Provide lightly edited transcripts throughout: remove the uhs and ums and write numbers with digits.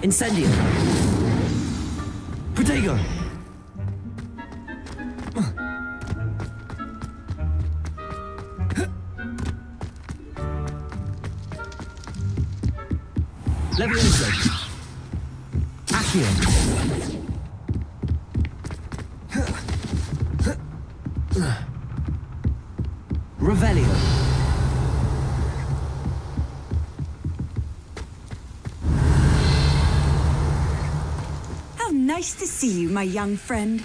Incendio. Protego. Levioso. Accio. Revelio. How nice to see you, my young friend.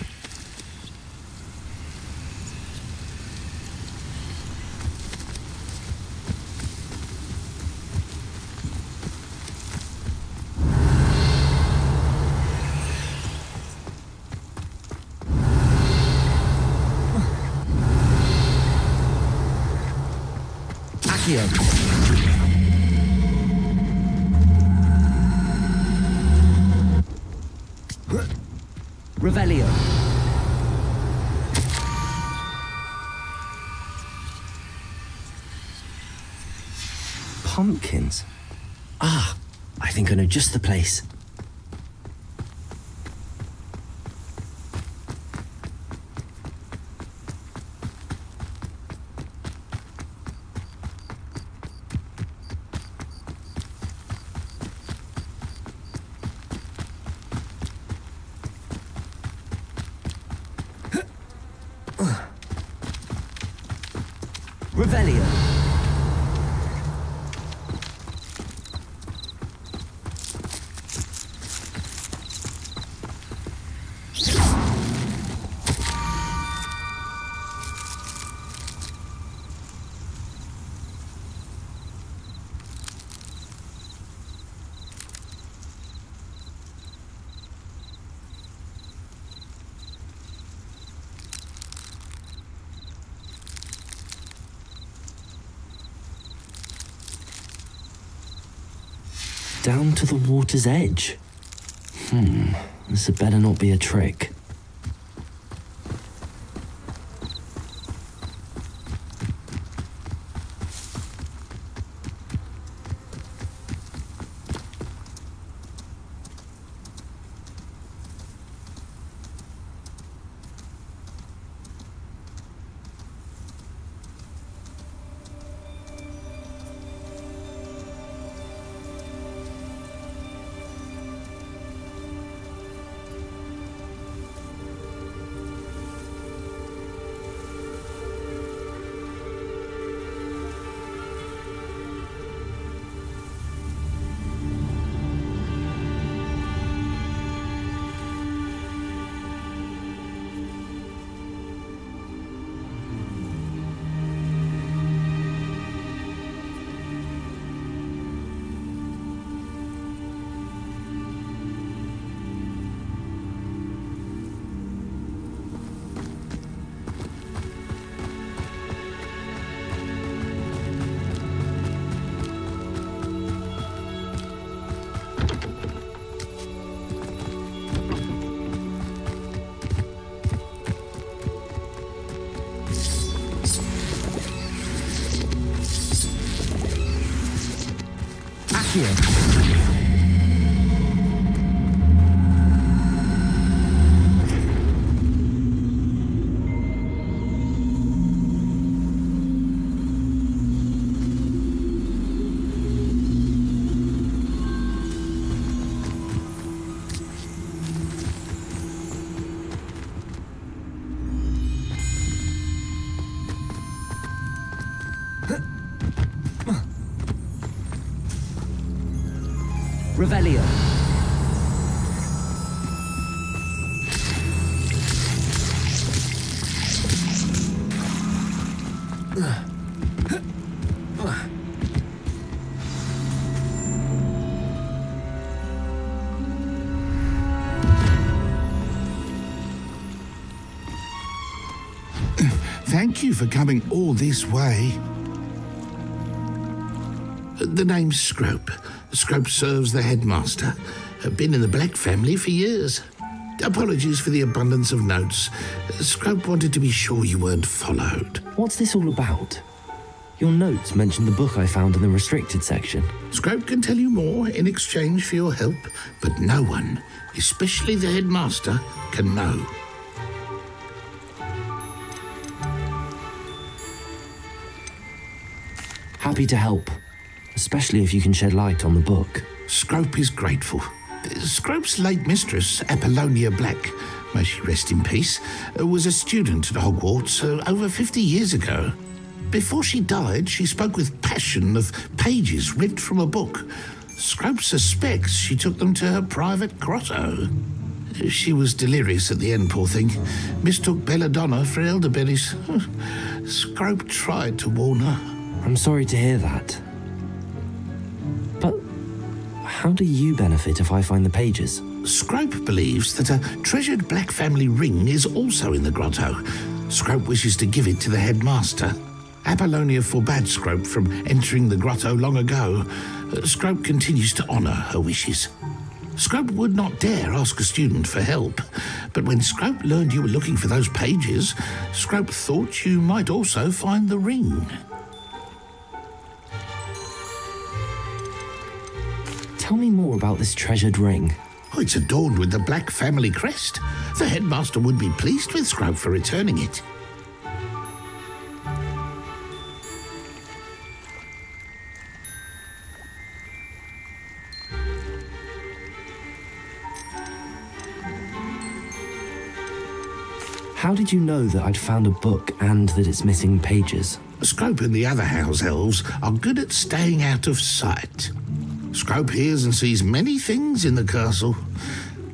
Accio. Revelio. Pumpkins. Ah, I think I know just the place. Revelio. Down to the water's edge. This had better not be a trick. Revelio. Thank you for coming all this way. The name's Scrope. Scrope serves the headmaster. Been in the Black family for years. Apologies for the abundance of notes. Scrope wanted to be sure you weren't followed. What's this all about? Your notes mentioned the book I found in the restricted section. Scrope can tell you more in exchange for your help, but no one, especially the headmaster, can know. Happy to help, especially if you can shed light on the book. Scrope is grateful. Scrope's late mistress, Apollonia Black, may she rest in peace, was a student at Hogwarts over 50 years ago. Before she died, she spoke with passion of pages ripped from a book. Scrope suspects she took them to her private grotto. She was delirious at the end, poor thing. Mistook belladonna for elderberries. Scrope tried to warn her. I'm sorry to hear that. But how do you benefit if I find the pages? Scrope believes that a treasured black family ring is also in the grotto. Scrope wishes to give it to the headmaster. Apollonia forbade Scrope from entering the grotto long ago. Scrope continues to honour her wishes. Scrope would not dare ask a student for help, but when Scrope learned you were looking for those pages, Scrope thought you might also find the ring. Tell me more about this treasured ring. Oh, it's adorned with the black family crest. The headmaster would be pleased with Scrope for returning it. How did you know that I'd found a book and that it's missing pages? Scrope and the other house elves are good at staying out of sight. Scrope hears and sees many things in the castle.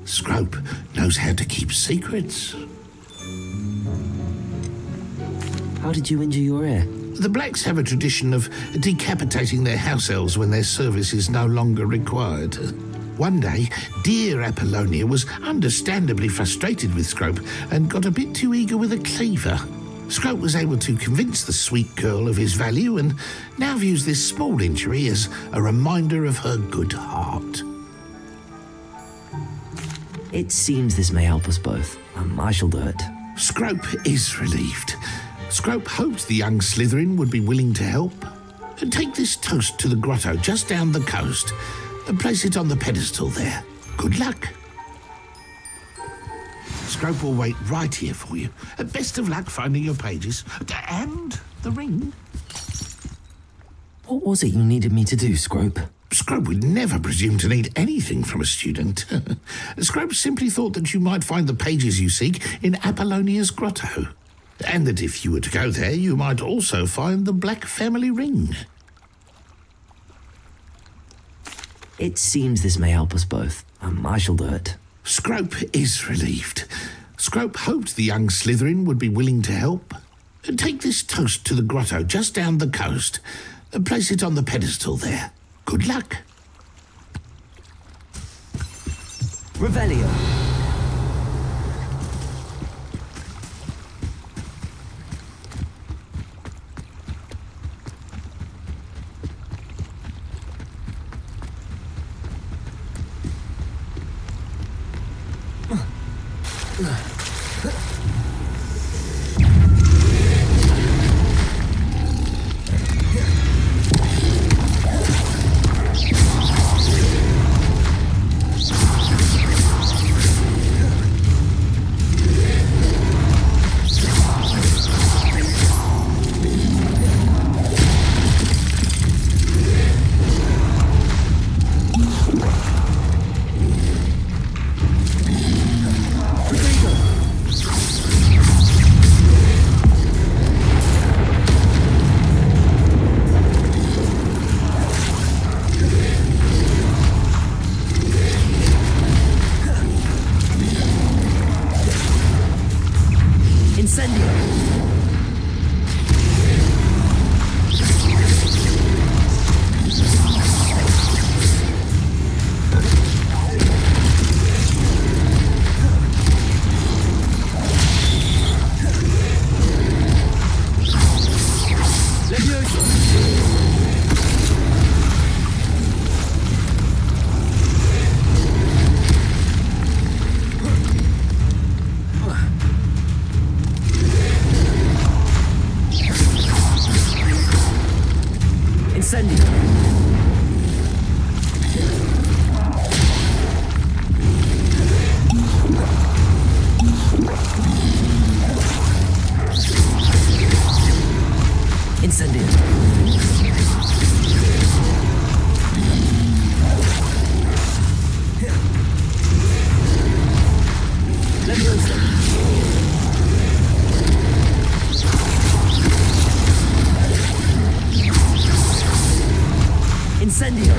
Scrope knows how to keep secrets. How did you injure your ear? The Blacks have a tradition of decapitating their house elves when their service is no longer required. One day, dear Apollonia was understandably frustrated with Scrope and got a bit too eager with a cleaver. Scrope was able to convince the sweet girl of his value and now views this small injury as a reminder of her good heart. It seems this may help us both. I shall do it. Scrope is relieved. Scrope hoped the young Slytherin would be willing to help. Take this toast to the grotto just down the coast and place it on the pedestal there. Good luck. Scrope will wait right here for you. Best of luck finding your pages. And the ring. What was it you needed me to do, Scrope? Scrope would never presume to need anything from a student. Scrope simply thought that you might find the pages you seek in Apollonia's grotto. And that if you were to go there, you might also find the black family ring. It seems this may help us both. I shall do it. Scrope is relieved. Scrope hoped the young Slytherin would be willing to help. Take this toast to the grotto just down the coast and place it on the pedestal there. Good luck. Revelio. Incendio. Leviosa. Incendio.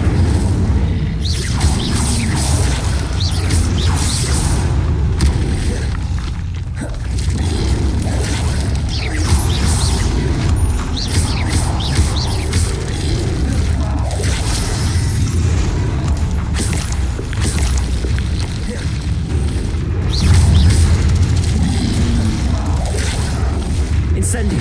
Incendio.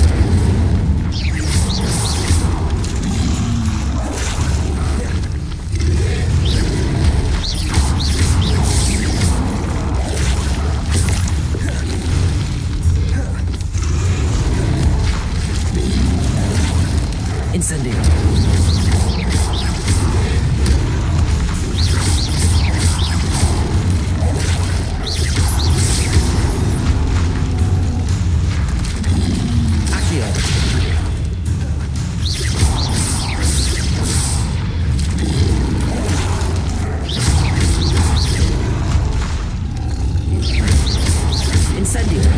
Incendio.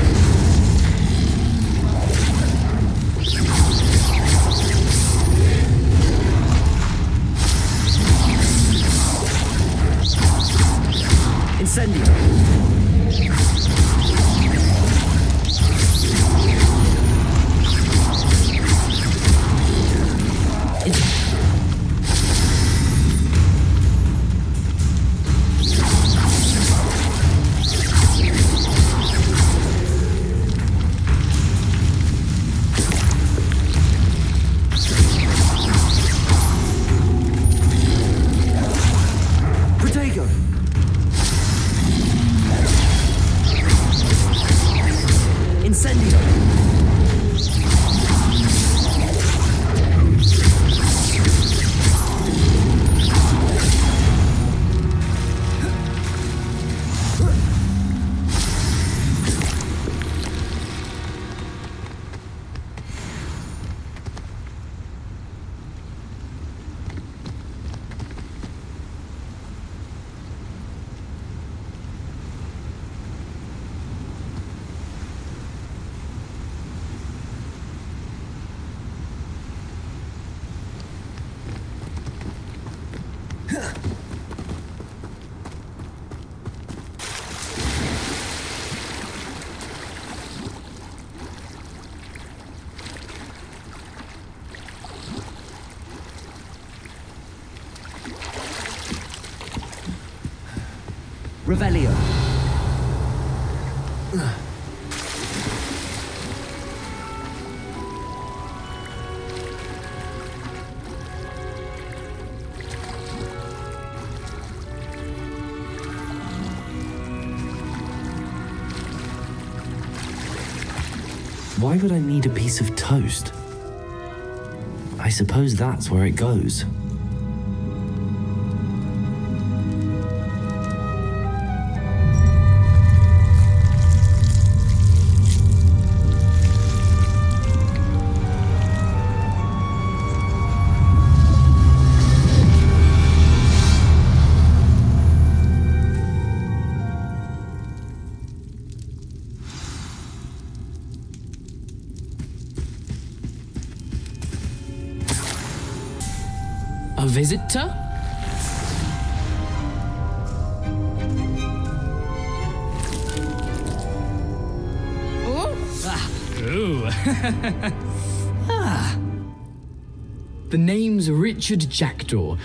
Incendio. Protego. Incendio. Revelio. Why would I need a piece of toast? I suppose that's where it goes. A visitor? Ooh. The name's Richard Jackdaw.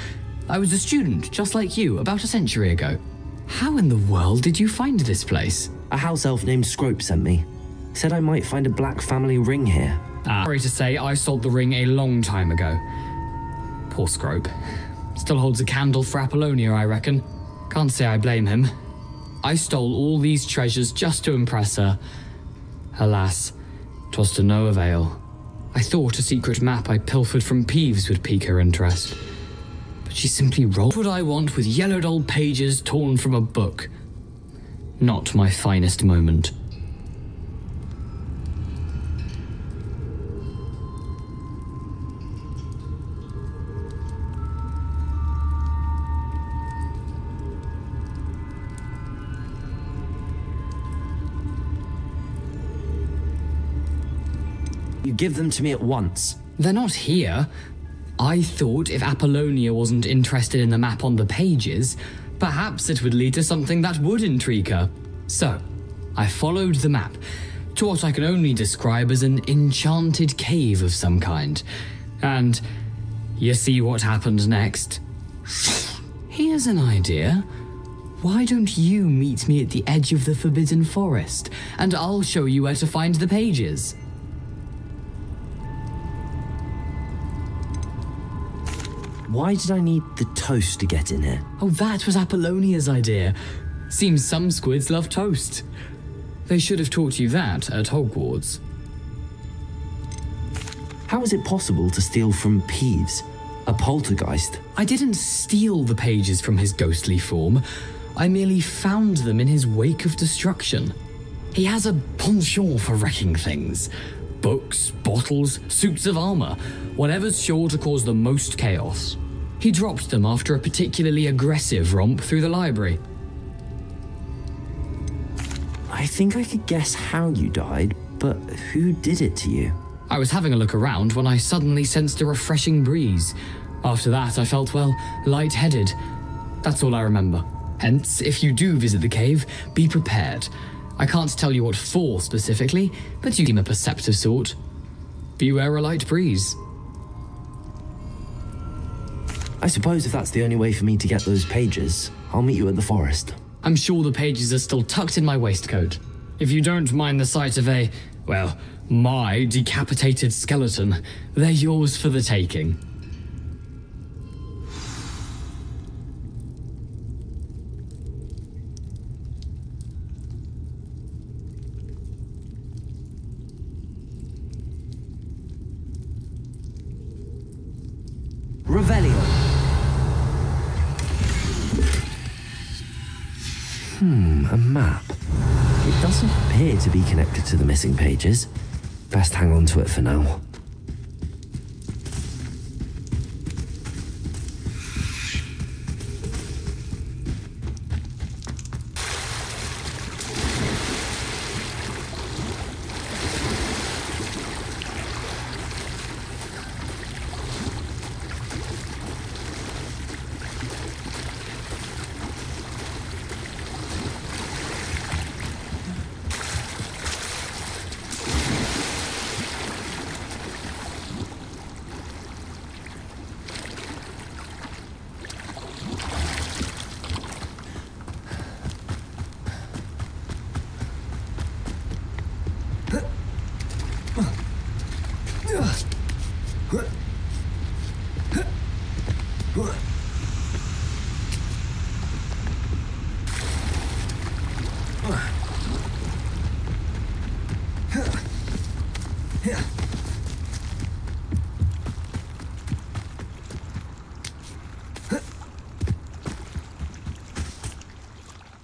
I was a student, just like you, about a century ago. How in the world did you find this place? A house elf named Scrope sent me. Said I might find a black family ring here. Sorry to say, I sold the ring a long time ago. Poor Scrope. Still holds a candle for Apollonia, I reckon. Can't say I blame him. I stole all these treasures just to impress her. Alas, 'twas to no avail. I thought a secret map I pilfered from Peeves would pique her interest. But she simply rolled what I want with yellowed old pages torn from a book. Not my finest moment. You give them to me at once. They're not here. I thought if Apollonia wasn't interested in the map on the pages, perhaps it would lead to something that would intrigue her. So, I followed the map to what I can only describe as an enchanted cave of some kind. And you see what happened next? Here's an idea. Why don't you meet me at the edge of the Forbidden Forest, and I'll show you where to find the pages? Why did I need the toast to get in here? Oh, that was Apollonia's idea. Seems some squids love toast. They should have taught you that at Hogwarts. How is it possible to steal from Peeves, a poltergeist? I didn't steal the pages from his ghostly form. I merely found them in his wake of destruction. He has a penchant for wrecking things. Books, bottles, suits of armor, whatever's sure to cause the most chaos. He dropped them after a particularly aggressive romp through the library. I think I could guess how you died, but who did it to you? I was having a look around when I suddenly sensed a refreshing breeze. After that, I felt, well, lightheaded. That's all I remember. Hence, if you do visit the cave, be prepared. I can't tell you what for specifically, but you seem a perceptive sort. Beware a light breeze. I suppose if that's the only way for me to get those pages, I'll meet you at the forest. I'm sure the pages are still tucked in my waistcoat. If you don't mind the sight of my decapitated skeleton, they're yours for the taking. Revelio. A map. It doesn't appear to be connected to the missing pages. Best hang on to it for now.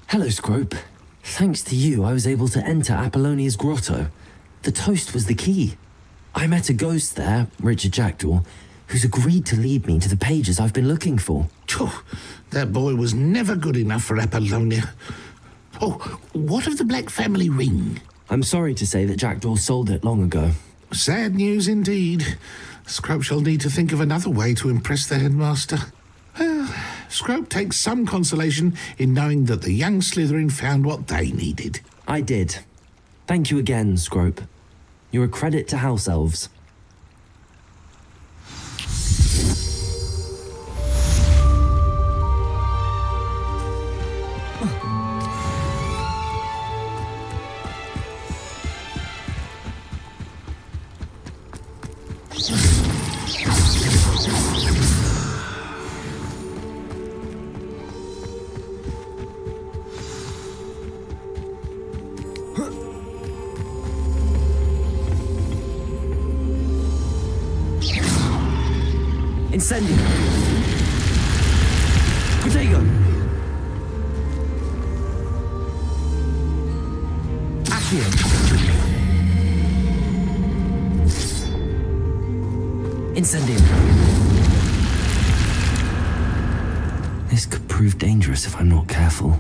Hello, Scrope. Thanks to you, I was able to enter Apollonia's grotto. The toast was the key. I met a ghost there, Richard Jackdaw, who's agreed to lead me to the pages I've been looking for. That boy was never good enough for Apollonia. Oh, what of the Black family ring? I'm sorry to say that Jackdaw sold it long ago. Sad news indeed. Scrope shall need to think of another way to impress the headmaster. Well, Scrope takes some consolation in knowing that the young Slytherin found what they needed. I did. Thank you again, Scrope. You're a credit to house elves. Incendio! Protego! Accio! Incendio! This could prove dangerous if I'm not careful.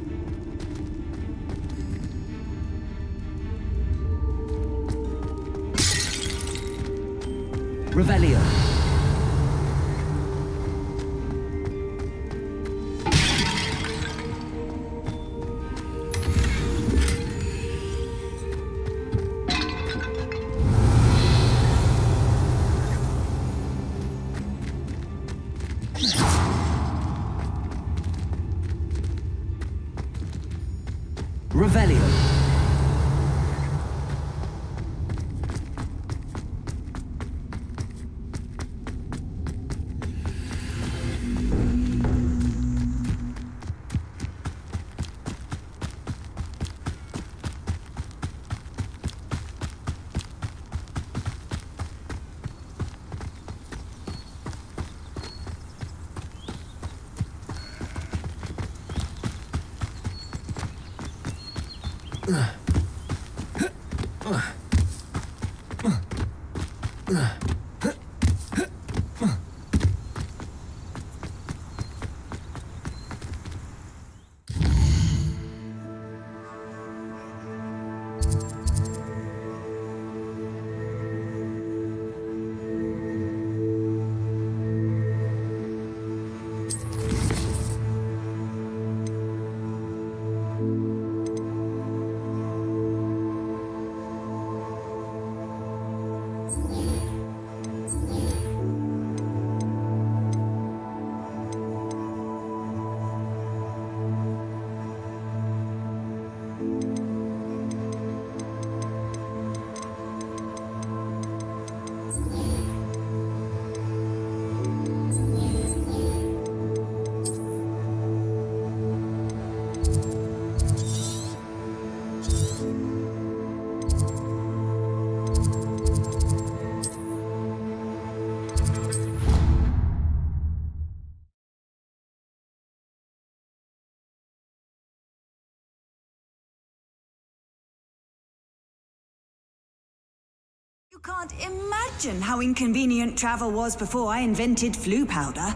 Revelio. Revelio. You can't imagine how inconvenient travel was before I invented flu powder.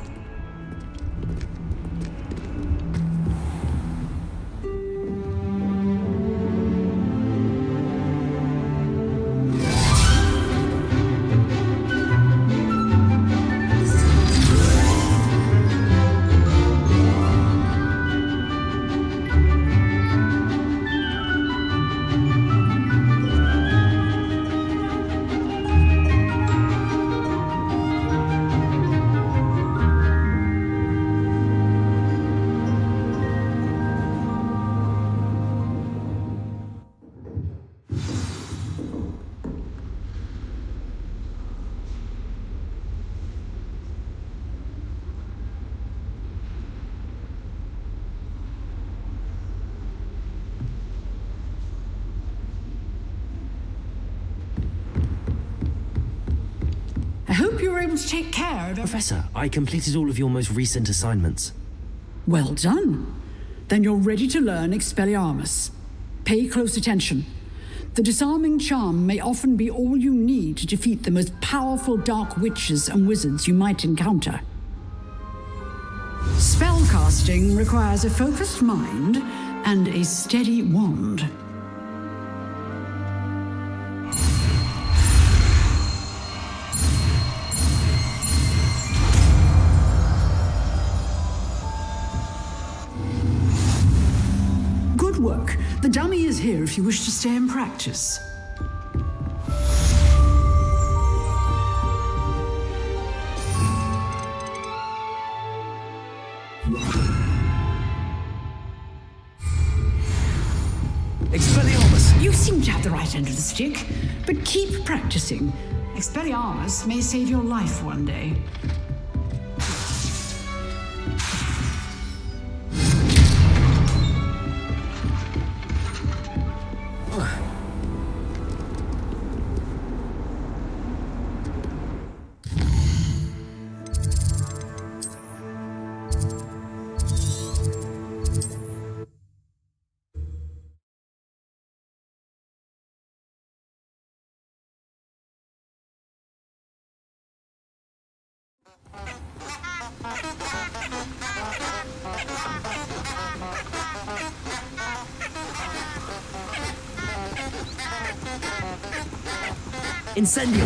I hope you were able to take care of... Professor, I completed all of your most recent assignments. Well done. Then you're ready to learn Expelliarmus. Pay close attention. The disarming charm may often be all you need to defeat the most powerful dark witches and wizards you might encounter. Spellcasting requires a focused mind and a steady wand. Good work. The dummy is here if you wish to stay and practice. Expelliarmus! You seem to have the right end of the stick, but keep practicing. Expelliarmus may save your life one day. Incendio!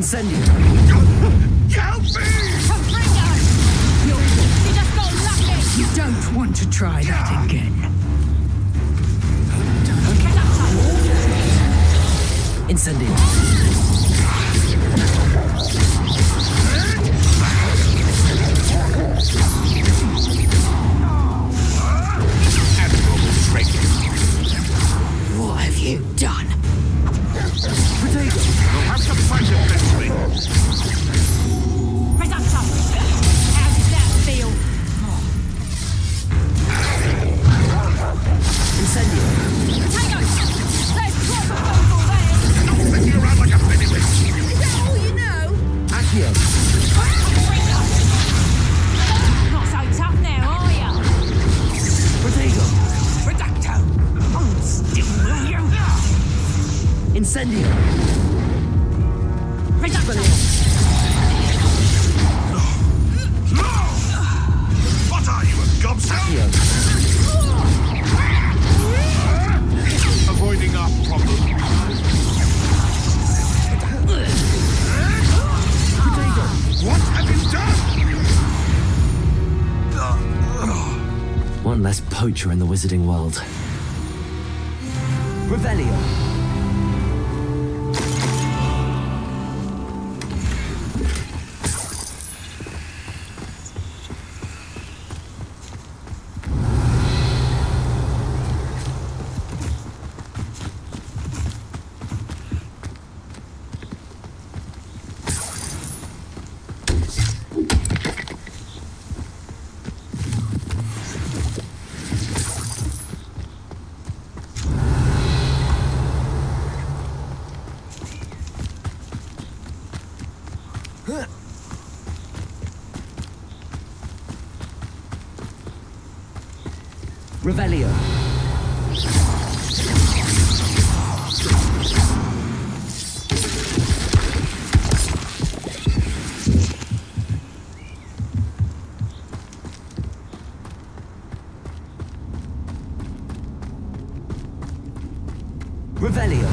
Incendio! Help me! You just got lucky! You don't want to try that again. Incendio! Admirable trick. What have you done? Protego! You'll have to fight eventually. Reductor! How does that feel? Incendio! Potato! There's proper food already! Not flicking around like a pennyweight. Is that all you know? Accio! Not so tough now, are ya? Protego! Reducto! Hold still, will you? Incendio! Reductor! What are you, a gobshite? Accio! Avoiding our problem. What have you done? One less poacher in the wizarding world. Revelio! Revelio! Revelio!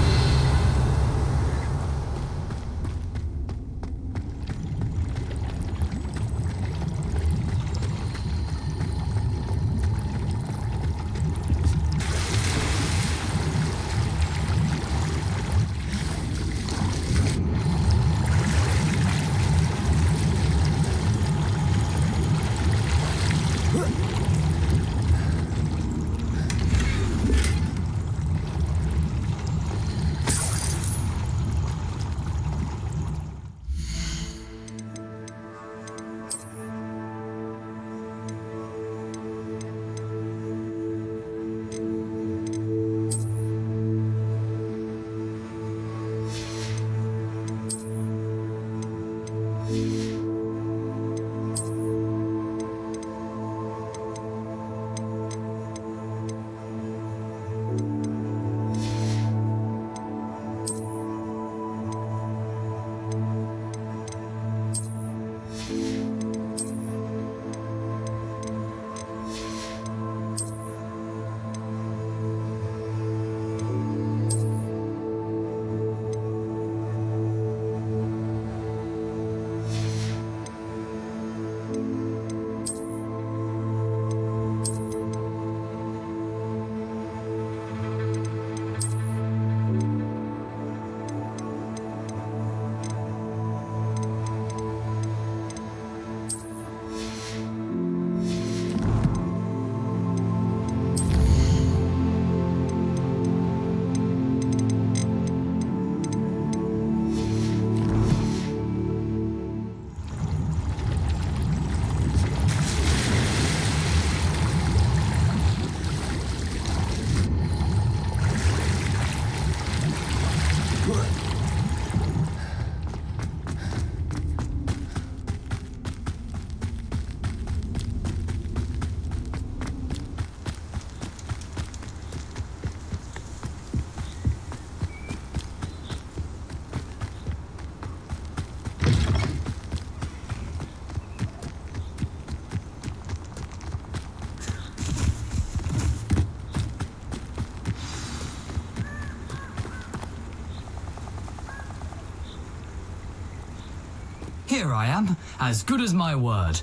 Here I am, as good as my word.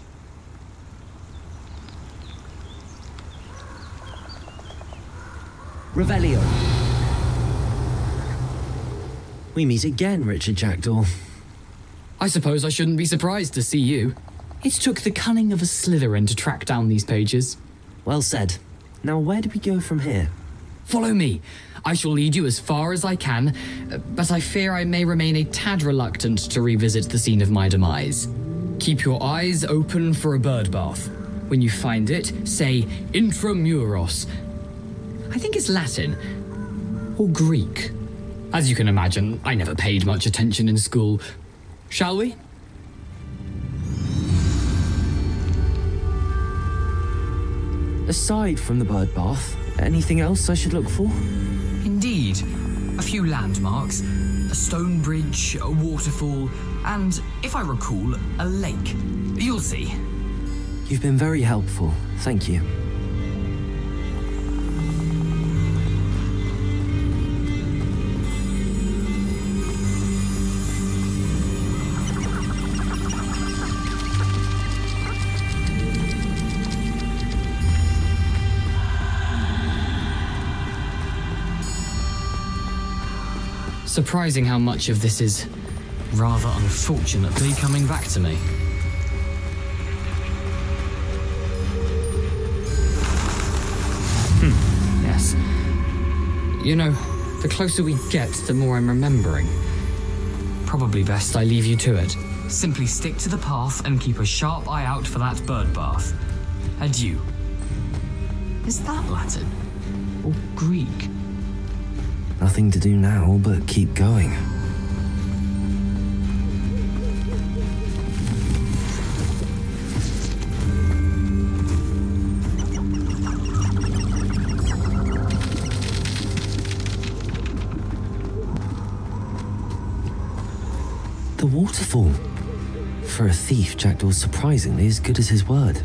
Revelio. We meet again, Richard Jackdaw. I suppose I shouldn't be surprised to see you. It took the cunning of a Slytherin to track down these pages. Well said. Now, where do we go from here? Follow me. I shall lead you as far as I can, but I fear I may remain a tad reluctant to revisit the scene of my demise. Keep your eyes open for a bird bath. When you find it, say intramuros. I think it's Latin. Or Greek. As you can imagine, I never paid much attention in school. Shall we? Aside from the bird bath, anything else I should look for? Indeed. A few landmarks, a stone bridge, a waterfall, and, if I recall, a lake. You'll see. You've been very helpful. Thank you. Surprising how much of this is rather unfortunately coming back to me. Yes. You know, the closer we get, the more I'm remembering. Probably best I leave you to it. Simply stick to the path and keep a sharp eye out for that bird bath. Adieu. Is that Latin? Or Greek? Nothing to do now but keep going. The waterfall. For a thief, Jackdaw's surprisingly as good as his word.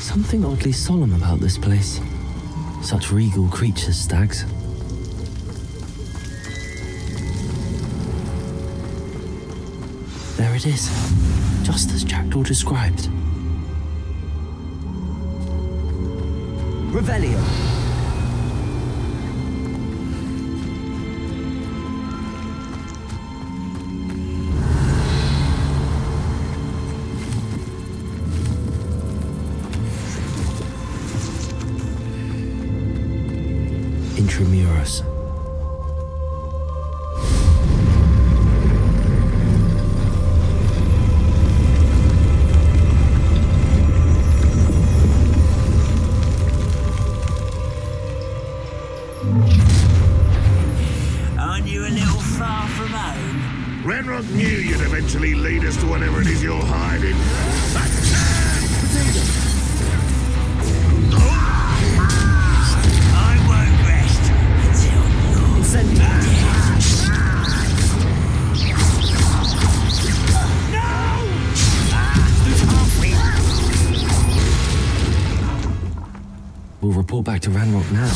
Something oddly solemn about this place. Such regal creatures, stags. There it is, just as Jackdaw described. Revelio. Intramuros. Aren't you a little far from home? Ranrock knew you'd eventually lead us to whatever it is you're hiding. I won't rest until you're We'll report back to Ranrock now.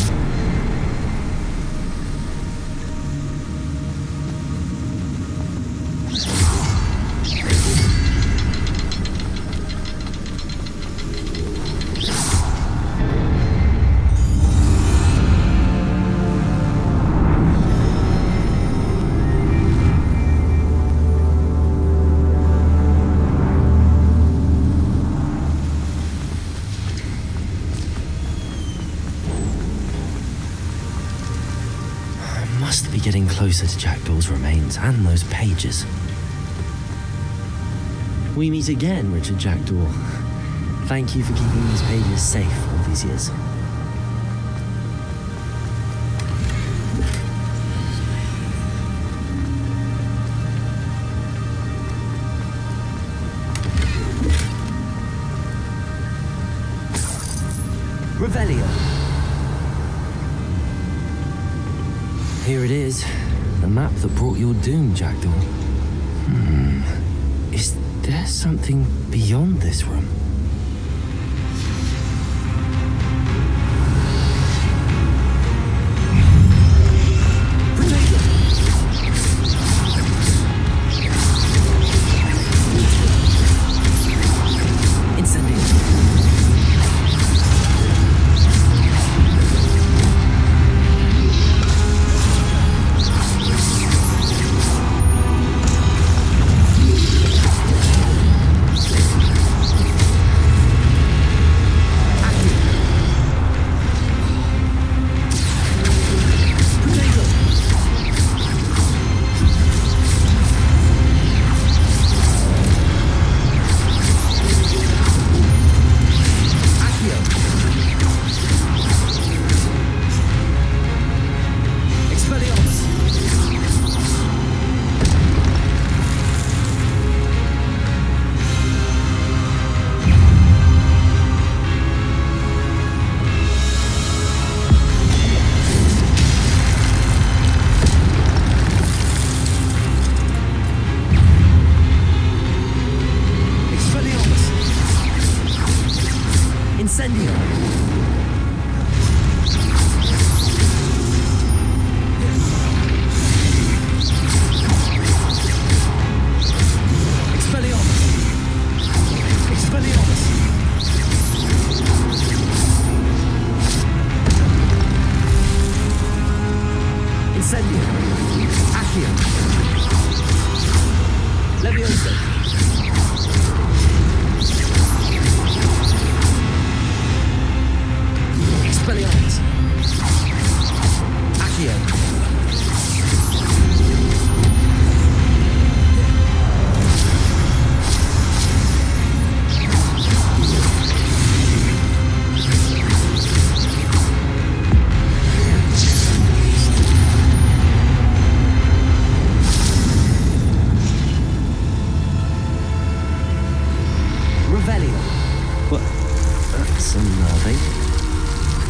Must be getting closer to Jackdaw's remains and those pages. We meet again, Richard Jackdaw. Thank you for keeping these pages safe all these years. Revelio. Here it is. The map that brought your doom, Jackdaw. Is there something beyond this room?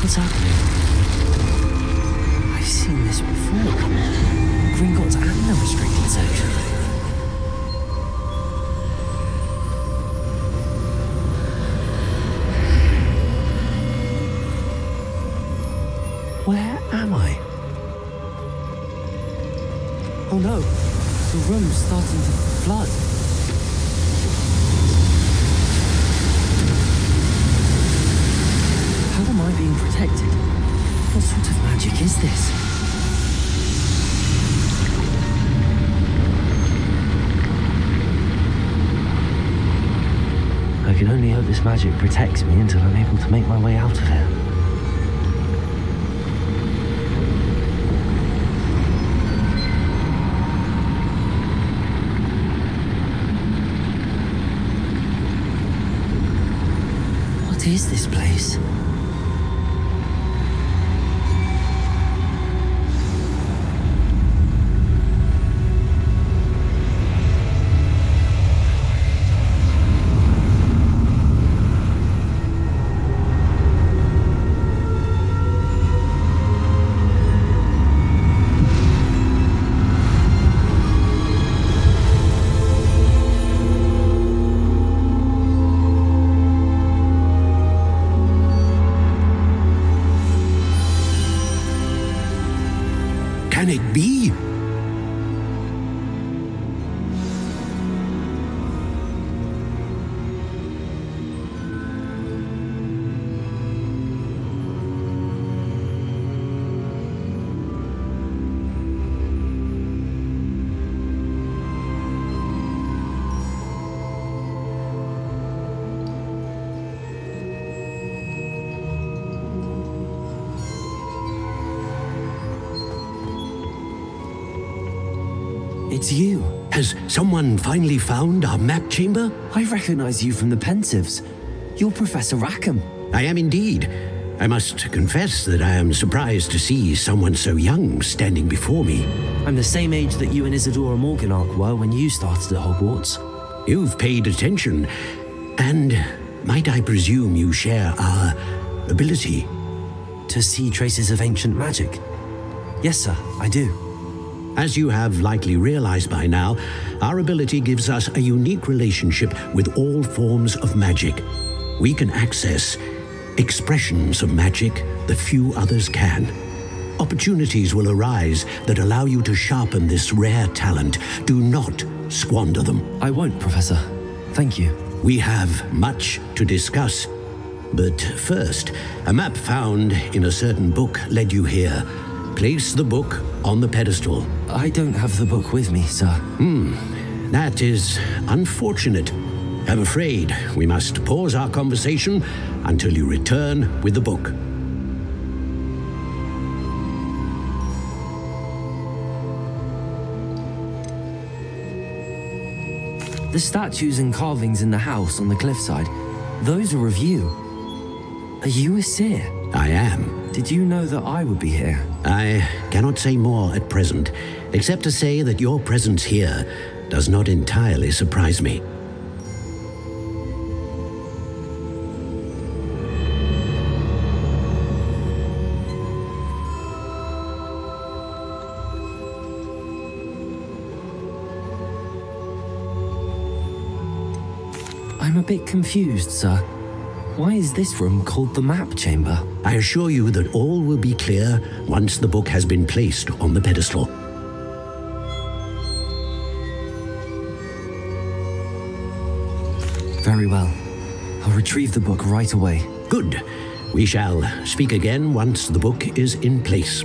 What's happening? I've seen this before. Gringotts and the restricted section. Where am I? Oh no, the room's starting to flood. How am I being protected? What sort of magic is this? I can only hope this magic protects me until I'm able to make my way out of here. What is this place? Can it be? It's you. Has someone finally found our map chamber? I recognize you from the Pensives. You're Professor Rackham. I am indeed. I must confess that I am surprised to see someone so young standing before me. I'm the same age that you and Isadora Morganach were when you started at Hogwarts. You've paid attention, and might I presume you share our ability? To see traces of ancient magic. Yes, sir, I do. As you have likely realized by now, our ability gives us a unique relationship with all forms of magic. We can access expressions of magic that few others can. Opportunities will arise that allow you to sharpen this rare talent. Do not squander them. I won't, Professor. Thank you. We have much to discuss. But first, a map found in a certain book led you here. Place the book on the pedestal. I don't have the book with me, sir. That is unfortunate. I'm afraid we must pause our conversation until you return with the book. The statues and carvings in the house on the cliffside, those are of you. Are you a seer? I am. Did you know that I would be here? I cannot say more at present, except to say that your presence here does not entirely surprise me. I'm a bit confused, sir. Why is this room called the map chamber? I assure you that all will be clear once the book has been placed on the pedestal. Very well. I'll retrieve the book right away. Good. We shall speak again once the book is in place.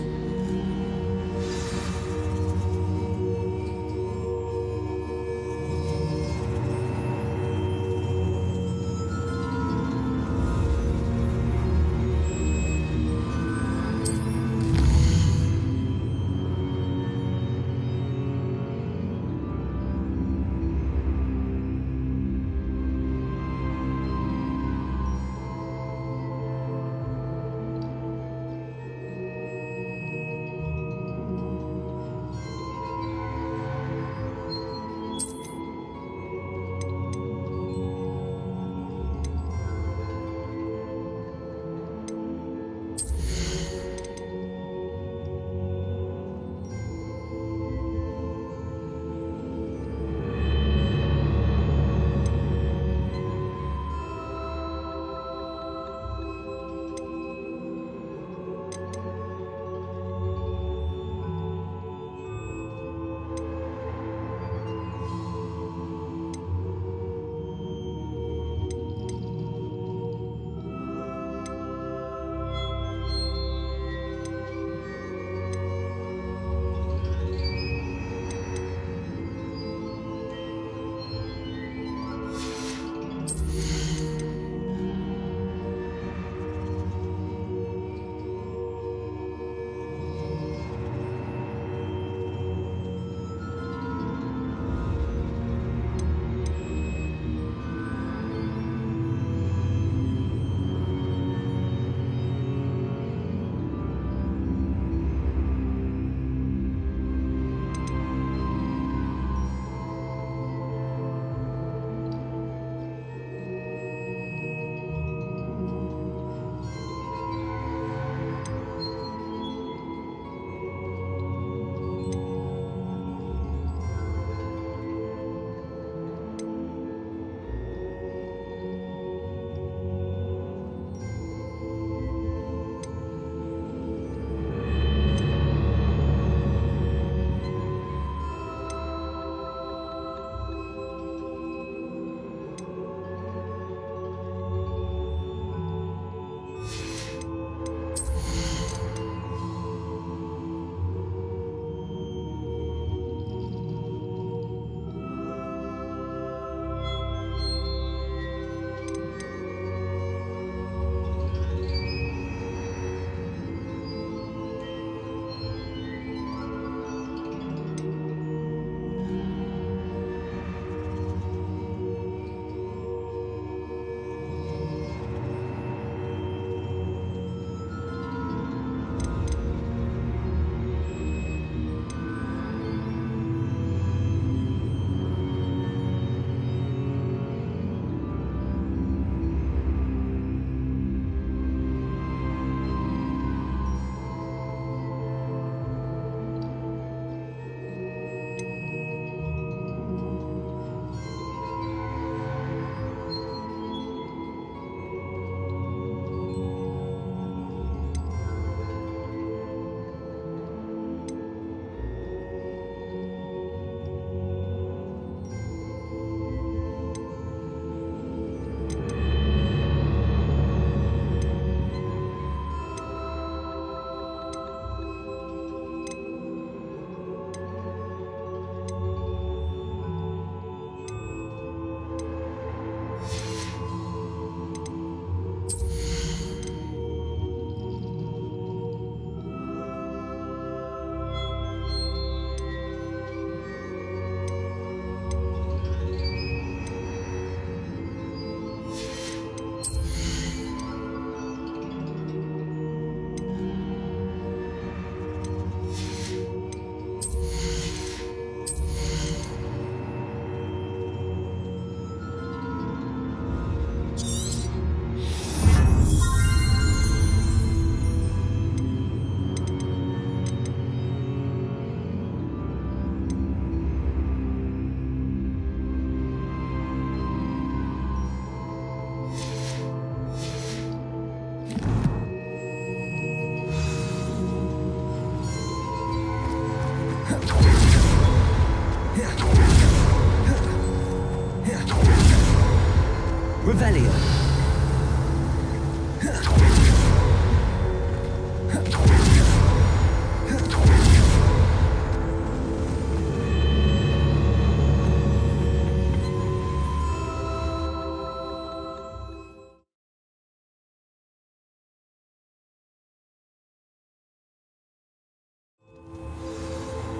Revelio.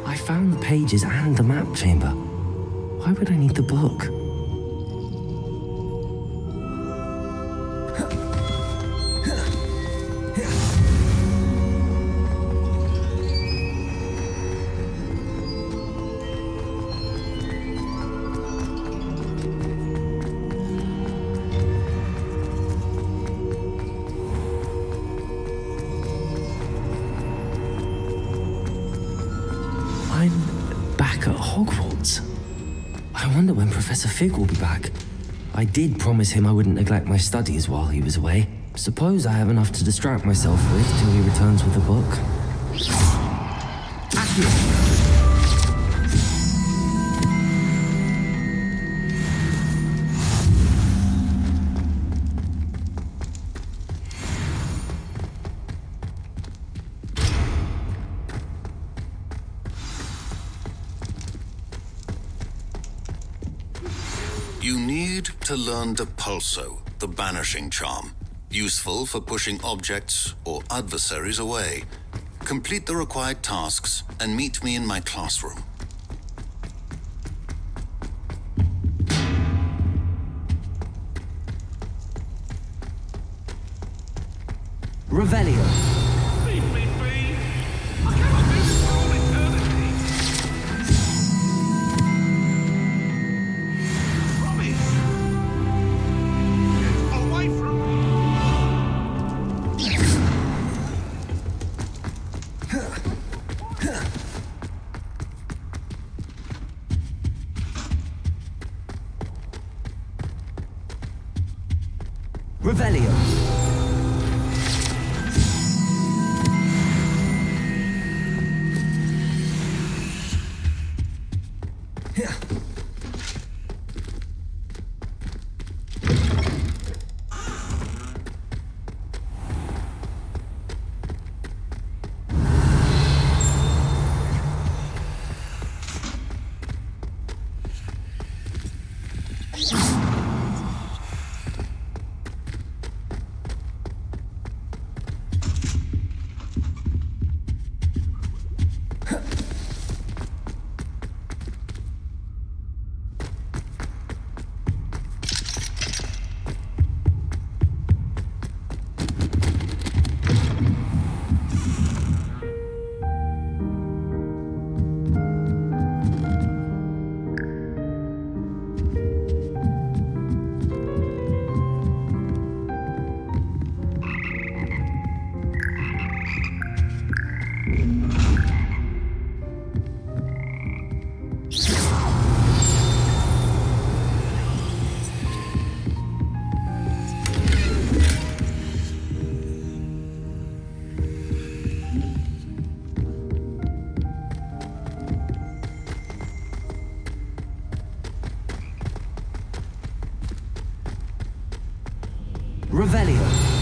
I found the pages and the map chamber. Why would I need the book? I'm back at Hogwarts. I wonder when Professor Fig will be back. I did promise him I wouldn't neglect my studies while he was away. Suppose I have enough to distract myself with till he returns with the book. Accio. You need to learn the Pulso, the banishing charm. Useful for pushing objects or adversaries away. Complete the required tasks and meet me in my classroom. Revelio. Leave me be. I cannot do this for all eternity. Promise. Get away from me. Revelio. Revelio.